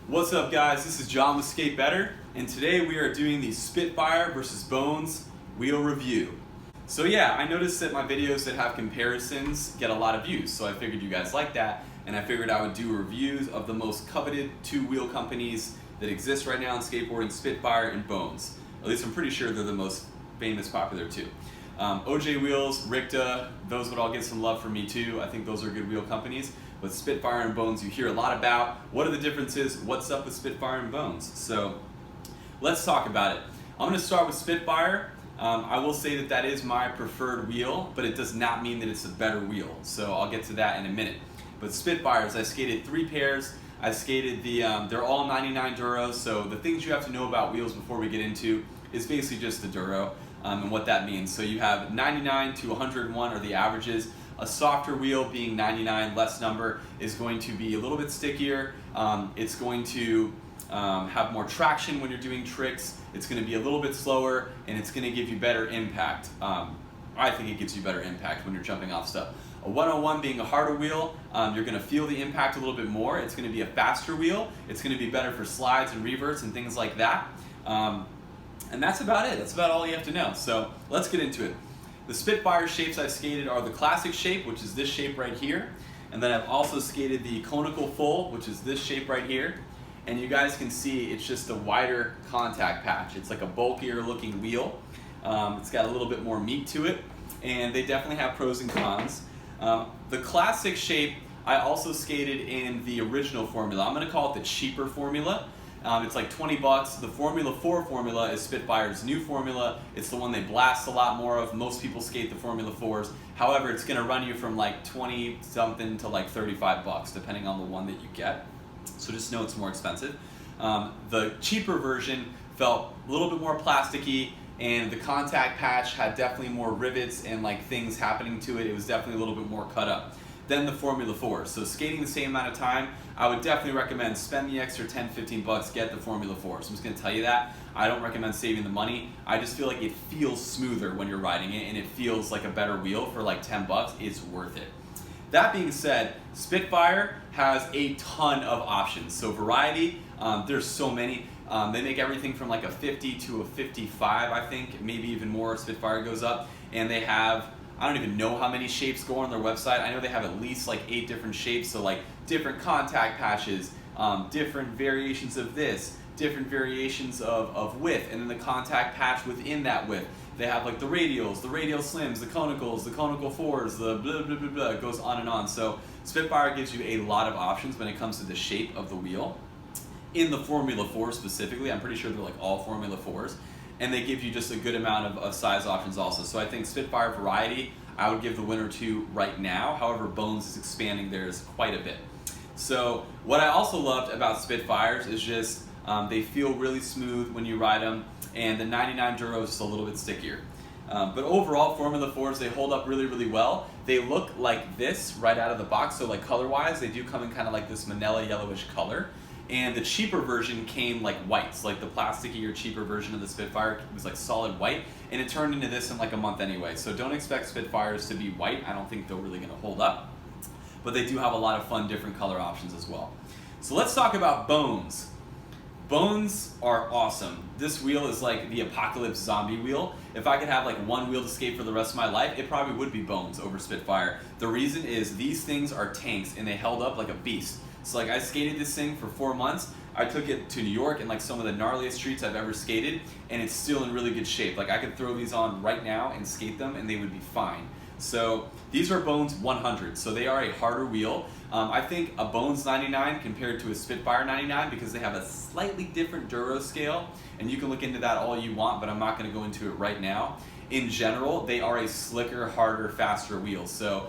What's up guys, this is John with Skate Better, and today we are doing the Spitfire versus Bones wheel review. So yeah, I noticed that my videos that have comparisons get a lot of views, so I figured you guys like that, and I figured I would do reviews of the most coveted two wheel companies that exist right now in skateboarding, Spitfire and Bones. At least I'm pretty sure they're the most famous, popular two. OJ Wheels, Richta, those would all get some love from me too. I think those are good wheel companies. But Spitfire and Bones you hear a lot about. What are the differences? What's up with Spitfire and Bones? So let's talk about it. I'm going to start with Spitfire. I will say that that is my preferred wheel, but it does not mean that it's a better wheel. So I'll get to that in a minute. But Spitfires, I skated 3 pairs. I skated they're all 99 Duros. So the things you have to know about wheels before we get into is basically just the Duro and what that means. So you have 99 to 101 are the averages. A softer wheel being 99, less number, is going to be a little bit stickier. It's going to have more traction when you're doing tricks. It's going to be a little bit slower, and it's going to give you better impact. I think it gives you better impact when you're jumping off stuff. A 101 being a harder wheel, you're going to feel the impact a little bit more. It's going to be a faster wheel. It's going to be better for slides and reverts and things like that. And that's about it. That's about all you have to know. So let's get into it. The Spitfire shapes I've skated are the classic shape, which is this shape right here. And then I've also skated the conical full, which is this shape right here. And you guys can see it's just a wider contact patch. It's like a bulkier looking wheel. It's got a little bit more meat to it. And they definitely have pros and cons. The classic shape I also skated in the original formula. I'm going to call it the cheaper formula. It's like 20 bucks. The Formula 4 formula is Spitfire's new formula. It's the one they blast a lot more of. Most people skate the Formula 4s. However, it's going to run you from like 20 something to like 35 bucks depending on the one that you get. So just know it's more expensive. The cheaper version felt a little bit more plasticky, and the contact patch had definitely more rivets and like things happening to it. It was definitely a little bit more cut up than the Formula 4. So skating the same amount of time, I would definitely recommend spend the extra 10-15 bucks, get the Formula 4. So I'm just gonna tell you that. I don't recommend saving the money. I just feel like it feels smoother when you're riding it, and it feels like a better wheel for like 10 bucks. It's worth it. That being said, Spitfire has a ton of options. So variety, there's so many. They make everything from like a 50 to a 55, I think, maybe even more. Spitfire goes up, and they have, I don't even know how many shapes go on their website. I know they have at least like 8 different shapes, so like different contact patches, different variations of this, different variations of width, and then the contact patch within that width. They have like the radial slims, the conicals, the conical 4s, the blah, blah, blah, blah. It goes on and on. So Spitfire gives you a lot of options when it comes to the shape of the wheel. In the Formula 4 specifically, I'm pretty sure they're like all Formula 4s. And they give you just a good amount of size options also. So I think Spitfire variety, I would give the winner to right now. However, Bones is expanding theirs quite a bit. So what I also loved about Spitfires is just they feel really smooth when you ride them, and the 99 Duro is just a little bit stickier. But overall, Formula 4s, they hold up really, really well. They look like this right out of the box. So like color-wise, they do come in kind of like this manila yellowish color. And the cheaper version came like white. So like the plasticky or cheaper version of the Spitfire was like solid white, and it turned into this in like a month anyway. So don't expect Spitfires to be white. I don't think they're really gonna hold up. But they do have a lot of fun different color options as well. So let's talk about Bones. Bones are awesome. This wheel is like the apocalypse zombie wheel. If I could have like one wheel to skate for the rest of my life, it probably would be Bones over Spitfire. The reason is these things are tanks, and they held up like a beast. So like I skated this thing for 4 months. I took it to New York and like some of the gnarliest streets I've ever skated, and it's still in really good shape. Like I could throw these on right now and skate them, and they would be fine. So these are Bones 100, so they are a harder wheel. I think a Bones 99 compared to a Spitfire 99, because they have a slightly different Duro scale, and you can look into that all you want, but I'm not going to go into it right now. In general, they are a slicker, harder, faster wheel. So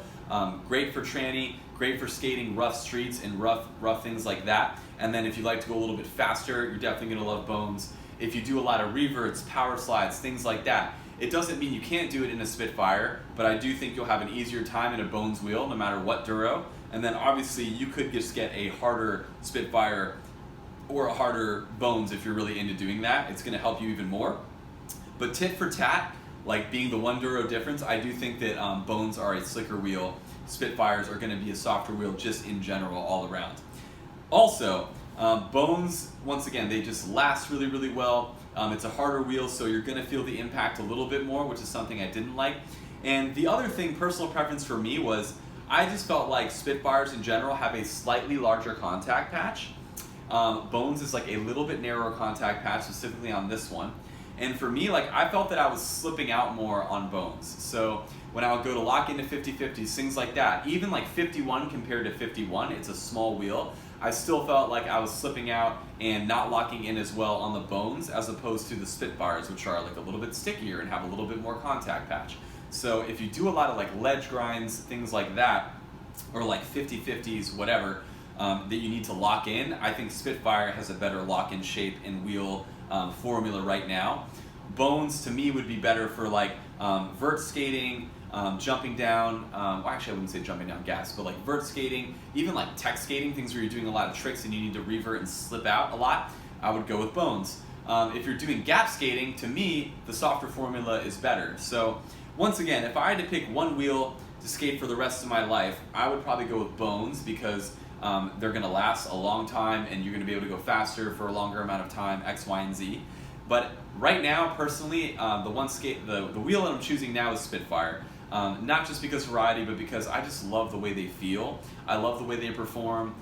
great for tranny, great for skating rough streets and rough things like that. And then if you like to go a little bit faster, you're definitely going to love Bones. If you do a lot of reverts, power slides, things like that, it doesn't mean you can't do it in a Spitfire, but I do think you'll have an easier time in a Bones wheel no matter what Duro. And then obviously you could just get a harder Spitfire or a harder Bones if you're really into doing that. It's going to help you even more. But tit for tat, like being the 1 Duro difference, I do think that Bones are a slicker wheel. Spitfires are going to be a softer wheel just in general all around. Also, Bones, once again, they just last really, really well. It's a harder wheel, so you're gonna feel the impact a little bit more, which is something I didn't like. And the other thing, personal preference for me, was I just felt like Spitfires in general have a slightly larger contact patch. Bones is like a little bit narrower contact patch, specifically on this one. And for me, like, I felt that I was slipping out more on Bones. So when I would go to lock into 50-50s, things like that, even like 51 compared to 51, it's a small wheel, I still felt like I was slipping out and not locking in as well on the Bones as opposed to the Spitfires, which are like a little bit stickier and have a little bit more contact patch. So if you do a lot of like ledge grinds, things like that, or like 50-50s, whatever, that you need to lock in, I think Spitfire has a better lock-in shape and wheel formula right now. Bones to me would be better for like vert skating, jumping down, well, actually I wouldn't say jumping down gas, but like vert skating, even like tech skating, things where you're doing a lot of tricks and you need to revert and slip out a lot, I would go with Bones. If you're doing gap skating, to me, the softer formula is better. So once again, if I had to pick one wheel to skate for the rest of my life, I would probably go with Bones because they're gonna last a long time and you're gonna be able to go faster for a longer amount of time, X, Y, and Z. But right now, personally, the wheel that I'm choosing now is Spitfire. Not just because variety, but because I just love the way they feel. I love the way they perform.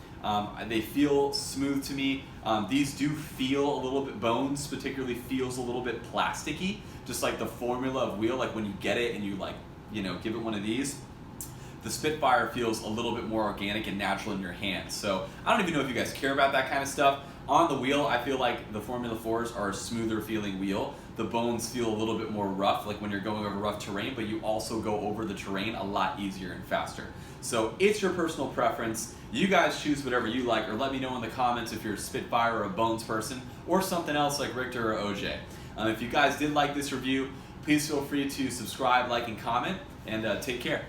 They feel smooth to me. These do feel a little bit, Bones particularly feels a little bit plasticky, just like the formula of wheel, like when you get it and you like, you know, give it one of these. The Spitfire feels a little bit more organic and natural in your hands. So I don't even know if you guys care about that kind of stuff. On the wheel, I feel like the Formula 4s are a smoother feeling wheel. The Bones feel a little bit more rough, like when you're going over rough terrain, but you also go over the terrain a lot easier and faster. So it's your personal preference. You guys choose whatever you like, or let me know in the comments if you're a Spitfire or a Bones person, or something else like Richter or OJ. If you guys did like this review, please feel free to subscribe, like, and comment, and take care.